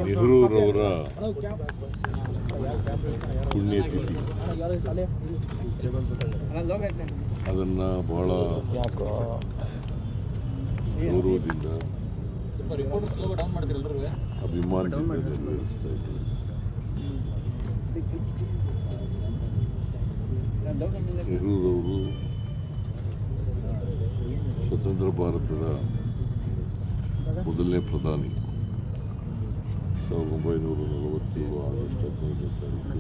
ನೆಹರೂರವರ ಪುಣ್ಯತಿಥಿ. ಅದನ್ನು ಬಹಳ ಗೌರವದಿಂದ ಅಭಿಮಾನದಿಂದ ನೆರವೇರಿಸ್ತಾ ಇದ್ದೀವಿ. ನೆಹರೂರವರು ಸ್ವತಂತ್ರ ಭಾರತದ ಮೊದಲನೇ ಪ್ರಧಾನಿ. 1947 ಆಗಸ್ಟ್ 15ನೇ ತಾರೀಕು.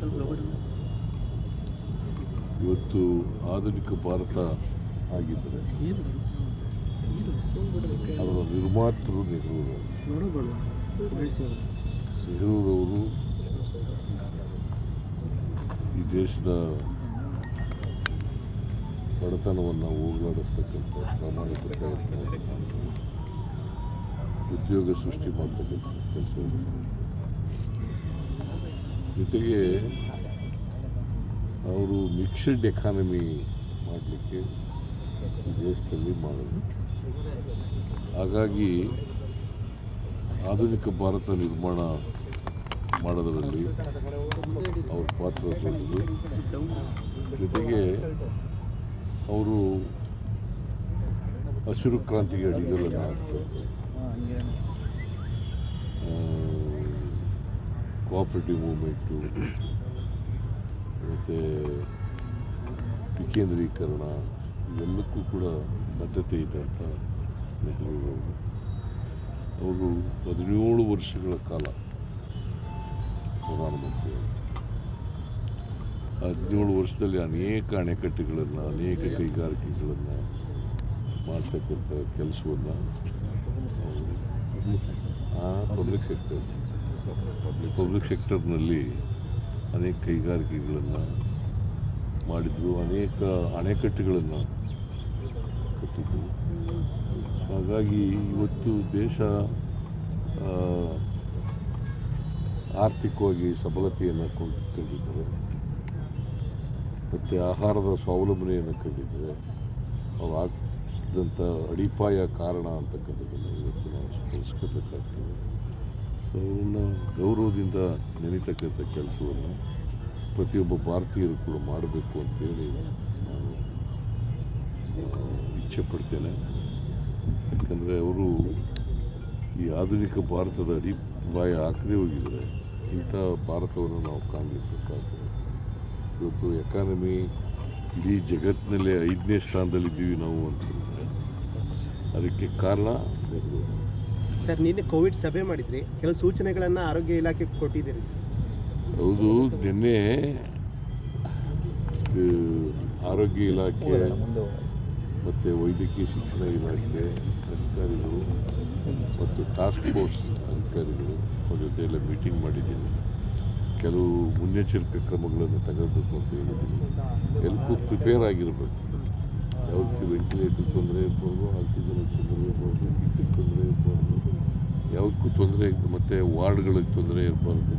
ಇವತ್ತು ಆಧುನಿಕ ಭಾರತ ಆಗಿದ್ದರೆ ಅದರ ನಿರ್ಮಾತೃ ನೆಹರೂರವರು ಈ ದೇಶದ ಬಡತನವನ್ನು ಹೋಗಲಾಡಿಸ್ತಕ್ಕಂಥ ಪ್ರಾಮಾಣಿಕ ಪ್ರಯತ್ನ, ಉದ್ಯೋಗ ಸೃಷ್ಟಿ ಮಾಡ್ತಕ್ಕಂಥ ಕೆಲಸಗಳು, ಜೊತೆಗೆ ಅವರು ಮಿಕ್ಸ್ಡ್ ಎಕಾನಮಿ ಮಾಡಲಿಕ್ಕೆ ಈ ದೇಶದಲ್ಲಿ ಮಾಡಿದ್ರು. ಹಾಗಾಗಿ ಆಧುನಿಕ ಭಾರತ ನಿರ್ಮಾಣ ಮಾಡೋದರಲ್ಲಿ ಅವ್ರ ಪಾತ್ರ ದೊಡ್ಡದು. ಜೊತೆಗೆ ಅವರು ಹಸಿರು ಕ್ರಾಂತಿಗೆ ಅಡಿಗಲನ್ನು ಹಾಕ್ತಾರೆ. ಕೋಆಪರೇಟಿವ್ ಮೂವ್ಮೆಂಟು ಮತ್ತು ವಿಕೇಂದ್ರೀಕರಣ ಇವೆಲ್ಲಕ್ಕೂ ಕೂಡ ಬದ್ಧತೆ ಇದ್ದಂಥ ನೆಹರೂರವರು. ಅವರು 17 ವರ್ಷಗಳ ಕಾಲ ಪ್ರಧಾನಮಂತ್ರಿಗಳು. 17 ವರ್ಷದಲ್ಲಿ ಅನೇಕ ಅಣೆಕಟ್ಟುಗಳನ್ನು, ಅನೇಕ ಕೈಗಾರಿಕೆಗಳನ್ನು ಮಾಡ್ತಕ್ಕಂಥ ಕೆಲಸವನ್ನು ಪಬ್ಲಿಕ್ ಸೆಕ್ಟರ್ನಲ್ಲಿ ಅನೇಕ ಕೈಗಾರಿಕೆಗಳನ್ನು ಮಾಡಿದ್ರು, ಅನೇಕ ಅಣೆಕಟ್ಟುಗಳನ್ನು ಕಟ್ಟಿದ್ರು. ಸೊ ಹಾಗಾಗಿ ಇವತ್ತು ದೇಶ ಆರ್ಥಿಕವಾಗಿ ಸಬಲತೆಯನ್ನು ಕಂಡಿದ್ದಾರೆ ಮತ್ತು ಆಹಾರದ ಸ್ವಾವಲಂಬನೆಯನ್ನು ಕಂಡಿದ್ದಾರೆ. ಅವ್ರು ಹಾಕಿದಂಥ ಅಡಿಪಾಯ ಕಾರಣ ಅಂತಕ್ಕಂಥದ್ದನ್ನು ಇವತ್ತು ನಾವು ಸ್ಮರಿಸ್ಕೋಬೇಕಾಗ್ತದೆ. ಸೊ ಅವನ್ನ ಗೌರವದಿಂದ ನೆನೀತಕ್ಕಂಥ ಕೆಲಸವನ್ನು ಪ್ರತಿಯೊಬ್ಬ ಭಾರತೀಯರು ಕೂಡ ಮಾಡಬೇಕು ಅಂತೇಳಿ ನಾನು ಇಚ್ಛೆ ಪಡ್ತೇನೆ. ಯಾಕಂದರೆ ಅವರು ಈ ಆಧುನಿಕ ಭಾರತದ ಅಡಿಪಾಯ ಹಾಕದೇ ಹೋಗಿದರೆ ಇಂಥ ಭಾರತವನ್ನು ನಾವು ಕಾಣಲಿಕ್ಕೆ ಸಾಧ್ಯ. ಇವತ್ತು ಎಕಾನಮಿ ಇಡೀ ಜಗತ್ತಿನಲ್ಲೇ 5ನೇ ಸ್ಥಾನದಲ್ಲಿದ್ದೀವಿ ನಾವು ಅಂತಂದರೆ ಅದಕ್ಕೆ ಕಾರಣ ಸರ್. ನಿನ್ನೆ ಕೋವಿಡ್ ಸಭೆ ಮಾಡಿದ್ರಿ, ಕೆಲವು ಸೂಚನೆಗಳನ್ನು ಆರೋಗ್ಯ ಇಲಾಖೆ ಕೊಟ್ಟಿದ್ದೀರಿ ಸರ್. ಹೌದು, ನಿನ್ನೆ ಆರೋಗ್ಯ ಇಲಾಖೆ ಮತ್ತು ವೈದ್ಯಕೀಯ ಶಿಕ್ಷಣ ಇಲಾಖೆ ಅಧಿಕಾರಿಗಳು ಮತ್ತು ಟಾಸ್ಕ್ ಫೋರ್ಸ್ ಅಧಿಕಾರಿಗಳು ಅವ್ರ ಜೊತೆ ಎಲ್ಲ ಮೀಟಿಂಗ್ ಮಾಡಿದ್ದೀನಿ. ಕೆಲವು ಮುನ್ನೆಚ್ಚರಿಕೆ ಕ್ರಮಗಳನ್ನು ತಗೋಬೇಕು ಅಂತ ಹೇಳಿದ್ದೀನಿ. ಎಲ್ಲಕ್ಕೂ ಪ್ರಿಪೇರ್ ಆಗಿರಬೇಕು. ಯಾವುದಕ್ಕೆ ವೆಂಟಿಲೇಟರ್ ತೊಂದರೆ ಇರ್ಬಾರ್ದು, ಆಕ್ಸಿಜನ್ ತೊಂದರೆ ಇರ್ಬಾರ್ದು, ಕಿಟ್ಟಿಗೆ ತೊಂದರೆ ಇರಬಾರ್ದು, ಯಾವುದಕ್ಕೂ ತೊಂದರೆ ಮತ್ತು ವಾರ್ಡ್ಗಳಿಗೆ ತೊಂದರೆ ಇರಬಾರ್ದು.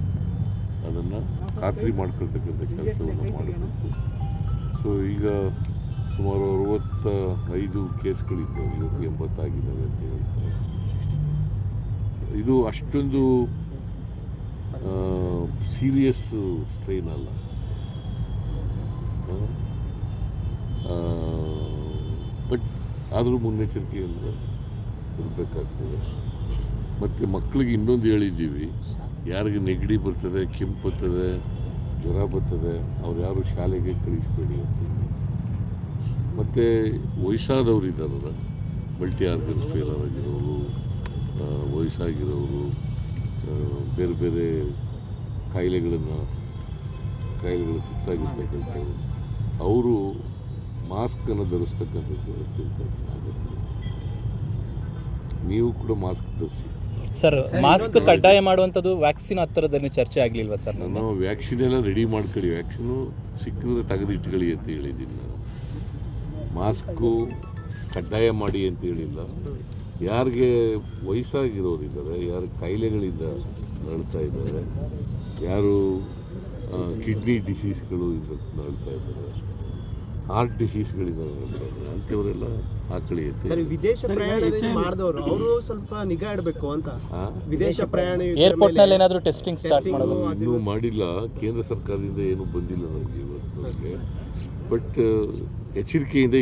ಅದನ್ನು ಖಾತ್ರಿ ಮಾಡ್ಕೊಳ್ತಕ್ಕಂಥ ಕೆಲಸವನ್ನು ಮಾಡಬೇಕು. ಸೊ ಈಗ ಸುಮಾರು 65 ಕೇಸ್ಗಳಿದ್ದಾವೆ, ಇವತ್ತು 80 ಆಗಿದ್ದಾವೆ ಅಂತ ಹೇಳ್ತಾರೆ. ಇದು ಅಷ್ಟೊಂದು ಸೀರಿಯಸ್ ಸ್ಟ್ರೈನ್ ಅಲ್ಲ. ಬಟ್ ಆದರೂ ಮುನ್ನೆಚ್ಚರಿಕೆಯಿಂದ ಇರಬೇಕಾಗ್ತದೆ. ಮತ್ತು ಮಕ್ಕಳಿಗೆ ಇನ್ನೊಂದು ಹೇಳಿದ್ದೀವಿ, ಯಾರಿಗೆ ನೆಗಡಿ ಬರ್ತದೆ, ಕೆಮ್ಮು ಬರ್ತದೆ, ಜ್ವರ ಬರ್ತದೆ, ಅವ್ರು ಯಾರು ಶಾಲೆಗೆ ಕಳಿಸ್ಬೇಡಿ ಅಂತ. ಮತ್ತು ವಯಸ್ಸಾದವರು ಇದ್ದಾರಲ್ಲ, ಮಲ್ಟಿ ಆರ್ಗನ್ ಫೇಲರ್ ಆಗಿರೋರು, ವಯಸ್ಸಾಗಿರೋರು, ಬೇರೆ ಬೇರೆ ಕಾಯಿಲೆಗಳು ತುತ್ತಾಗಿರ್ತಕ್ಕಂಥವ್ರು, ಅವರು ಮಾಸ್ಕನ್ನು ಧರಿಸ್ತಕ್ಕಂಥದ್ದು ಅತ್ಯಂತ ಅಗತ್ಯ. ನೀವು ಕೂಡ ಮಾಸ್ಕ್ ಧರಿಸಿ ಸರ್. ಮಾಸ್ಕ್ ಕಡ್ಡಾಯ ಮಾಡುವಂಥದ್ದು ವ್ಯಾಕ್ಸಿನ್ ಹತ್ತಿರದಲ್ಲಿ ಚರ್ಚೆ ಆಗಲಿಲ್ವಾ ಸರ್? ನಾನು ವ್ಯಾಕ್ಸಿನ್ ಎಲ್ಲ ರೆಡಿ ಮಾಡ್ಕೊಳ್ಳಿ, ವ್ಯಾಕ್ಸಿನು ಸಿಕ್ಕಿದ್ರೆ ತೆಗೆದಿಟ್ಕೊಳ್ಳಿ ಅಂತ ಹೇಳಿದ್ದೀನಿ. ನಾನು ಮಾಸ್ಕು ಕಡ್ಡಾಯ ಮಾಡಿ ಅಂತ ಹೇಳಿಲ್ಲ. ಯಾರಿಗೆ ವಯಸ್ಸಾಗಿರೋರಿದ್ದಾರೆ, ಯಾರು ಕಾಯಿಲೆಗಳಿಂದ ನರಳ್ತಾ ಇದ್ದಾರೆ, ಯಾರು ಕಿಡ್ನಿ ಡಿಸೀಸ್ಗಳು ನರಳ್ತಾ ಇದ್ದಾರೆ, ಹಾರ್ಟ್ ಡಿಸೀಸ್ಗಳಿದ್ದಾವೆ ಅಂಥವರೆಲ್ಲ ಹಾಕಳಿ ಎತ್ತಿ ಸರ್ ವಿದೇಶ ಪ್ರಯಾಣ ಮಾಡಿದವರು ಅವರು ಸ್ವಲ್ಪ ನಿಗಾ ಇಡಬೇಕು ಅಂತ. ವಿದೇಶ ಪ್ರಯಾಣ ಏರ್ಪೋರ್ಟ್ ನಲ್ಲಿ ಏನಾದರೂ ಟೆಸ್ಟಿಂಗ್ ಸ್ಟಾರ್ಟ್ ಮಾಡೋದು ಇನ್ನೂ ಮಾಡಿಲ್ಲ, ಕೇಂದ್ರ ಸರ್ಕಾರದಿಂದ ಏನೂ ಬಂದಿಲ್ಲ ನಮಗೆ ಇವತ್ತು. ಬಟ್ ಎಚ್ಚರಿಕೆಯಿಂದ